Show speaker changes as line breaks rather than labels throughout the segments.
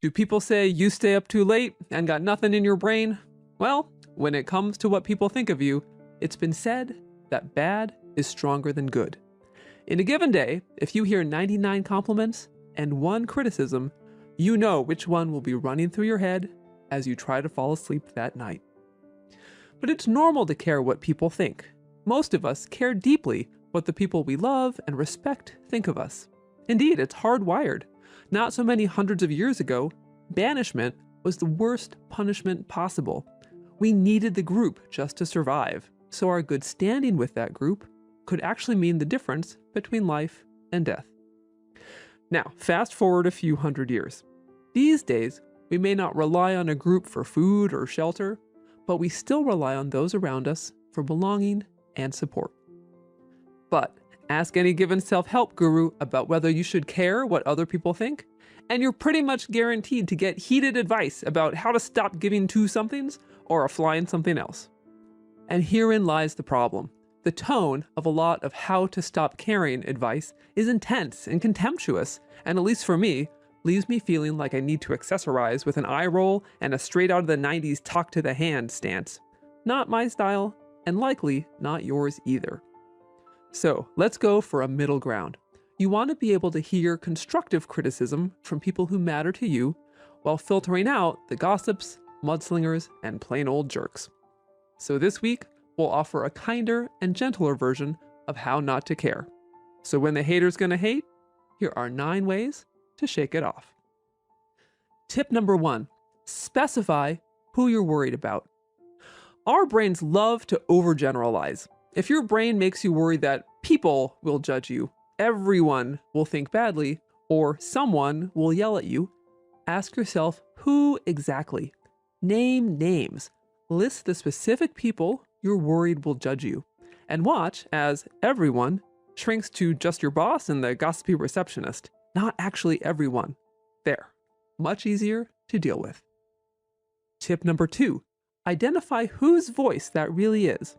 Do people say you stay up too late and got nothing in your brain? Well, when it comes to what people think of you, it's been said that bad is stronger than good. In a given day, if you hear 99 compliments and 1 criticism, you know which one will be running through your head as you try to fall asleep that night. But it's normal to care what people think. Most of us care deeply what the people we love and respect think of us. Indeed, it's hardwired. Not so many hundreds of years ago, banishment was the worst punishment possible. We needed the group just to survive, so our good standing with that group could actually mean the difference between life and death. Now, fast forward a few hundred years. These days, we may not rely on a group for food or shelter, but we still rely on those around us for belonging and support. But ask any given self-help guru about whether you should care what other people think, and you're pretty much guaranteed to get heated advice about how to stop giving 2 somethings or a flying something else. And herein lies the problem. The tone of a lot of how to stop caring advice is intense and contemptuous, and at least for me, leaves me feeling like I need to accessorize with an eye roll and a straight out of the 90s talk to the hand stance. Not my style, and likely not yours either. So let's go for a middle ground. You want to be able to hear constructive criticism from people who matter to you while filtering out the gossips, mudslingers, and plain old jerks. So this week, we'll offer a kinder and gentler version of how not to care. So when the hater's gonna hate, here are 9 ways to shake it off. Tip number 1, specify who you're worried about. Our brains love to overgeneralize. If your brain makes you worry that people will judge you, everyone will think badly, or someone will yell at you, ask yourself who exactly. Name names. List the specific people you're worried will judge you, and watch as everyone shrinks to just your boss and the gossipy receptionist, not actually everyone. There. Much easier to deal with. Tip number 2, identify whose voice that really is.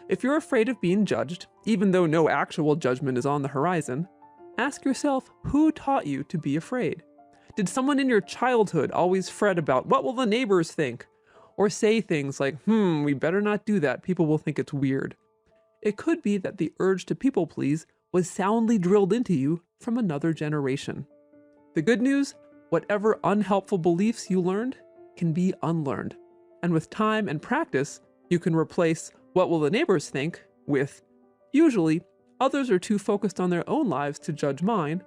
If you're afraid of being judged, even though no actual judgment is on the horizon, ask yourself who taught you to be afraid. Did someone in your childhood always fret about what will the neighbors think? Or say things like, we better not do that, people will think it's weird. It could be that the urge to people please was soundly drilled into you from another generation. The good news, whatever unhelpful beliefs you learned can be unlearned. And with time and practice, you can replace what will the neighbors think with, usually, others are too focused on their own lives to judge mine,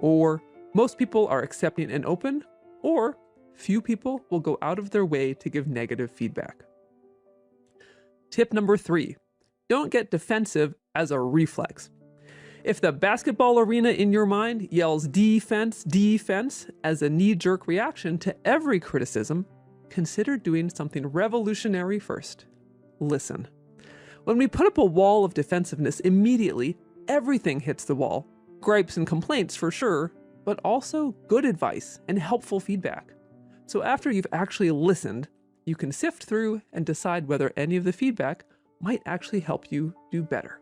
or most people are accepting and open, or few people will go out of their way to give negative feedback. Tip number 3, don't get defensive as a reflex. If the basketball arena in your mind yells defense, defense as a knee-jerk reaction to every criticism, consider doing something revolutionary first. Listen. When we put up a wall of defensiveness, immediately everything hits the wall. Gripes and complaints for sure, but also good advice and helpful feedback. So after you've actually listened, you can sift through and decide whether any of the feedback might actually help you do better.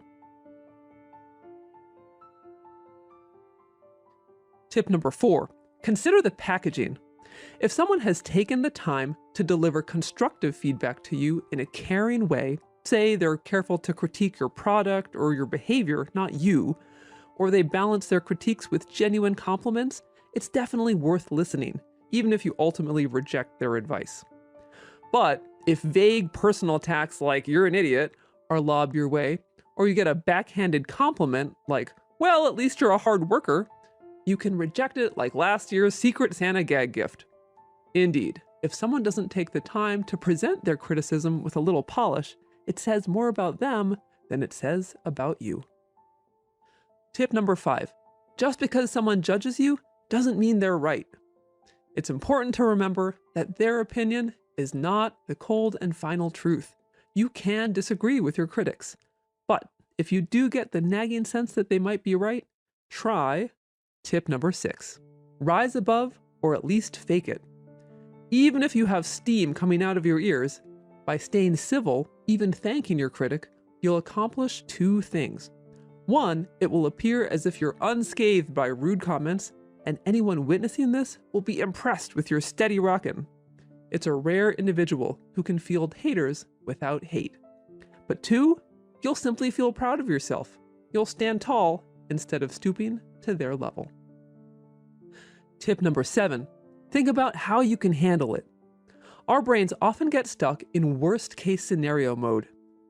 Tip number 4, consider the packaging. If someone has taken the time to deliver constructive feedback to you in a caring way, say they're careful to critique your product or your behavior, not you, or they balance their critiques with genuine compliments, it's definitely worth listening, even if you ultimately reject their advice. But if vague personal attacks like you're an idiot are lobbed your way, or you get a backhanded compliment like, well, at least you're a hard worker, you can reject it like last year's Secret Santa gag gift. Indeed, if someone doesn't take the time to present their criticism with a little polish, it says more about them than it says about you. Tip number 5, just because someone judges you doesn't mean they're right. It's important to remember that their opinion is not the cold and final truth. You can disagree with your critics, but if you do get the nagging sense that they might be right, try tip number 6, rise above or at least fake it. Even if you have steam coming out of your ears, by staying civil, even thanking your critic, you'll accomplish 2 things. One, it will appear as if you're unscathed by rude comments, and anyone witnessing this will be impressed with your steady rockin'. It's a rare individual who can field haters without hate. But two, you'll simply feel proud of yourself. You'll stand tall instead of stooping to their level. Tip number 7, think about how you can handle it. Our brains often get stuck in worst case scenario mode.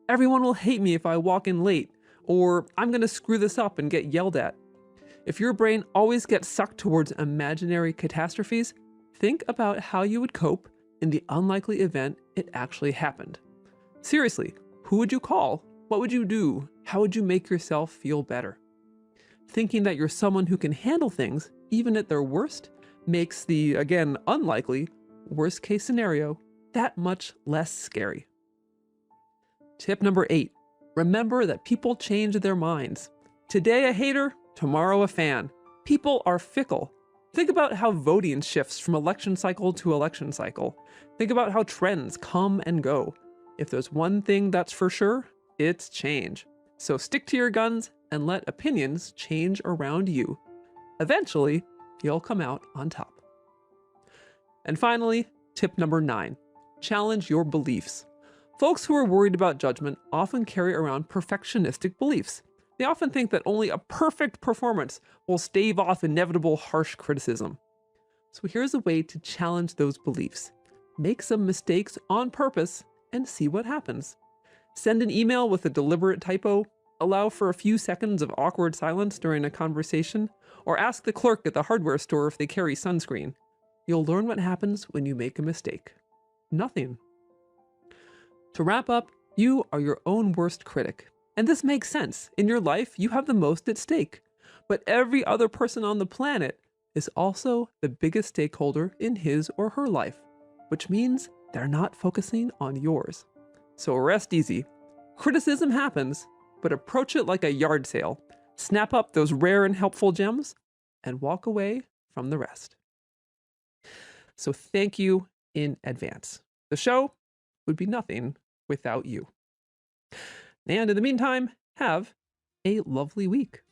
Everyone will hate me if I walk in late, or I'm gonna screw this up and get yelled at. If your brain always gets sucked towards imaginary catastrophes, think about how you would cope in the unlikely event it actually happened. Seriously, who would you call? What would you do? How would you make yourself feel better? Thinking that you're someone who can handle things, even at their worst, makes the, again, unlikely, worst case scenario that much less scary. Tip number 8, remember that people change their minds. Today a hater, tomorrow a fan. People are fickle. Think about how voting shifts from election cycle to election cycle. Think about how trends come and go. If there's one thing that's for sure, it's change. So stick to your guns and let opinions change around you. Eventually, you'll come out on top. And finally, tip number 9, challenge your beliefs. Folks who are worried about judgment often carry around perfectionistic beliefs. They often think that only a perfect performance will stave off inevitable harsh criticism. So here's a way to challenge those beliefs. Make some mistakes on purpose and see what happens. Send an email with a deliberate typo, allow for a few seconds of awkward silence during a conversation, or ask the clerk at the hardware store if they carry sunscreen. You'll learn what happens when you make a mistake. Nothing. To wrap up, you are your own worst critic. And this makes sense. In your life, you have the most at stake. But every other person on the planet is also the biggest stakeholder in his or her life, which means they're not focusing on yours. So rest easy. Criticism happens, but approach it like a yard sale. Snap up those rare and helpful gems and walk away from the rest. So thank you in advance. The show would be nothing without you. And in the meantime, have a lovely week.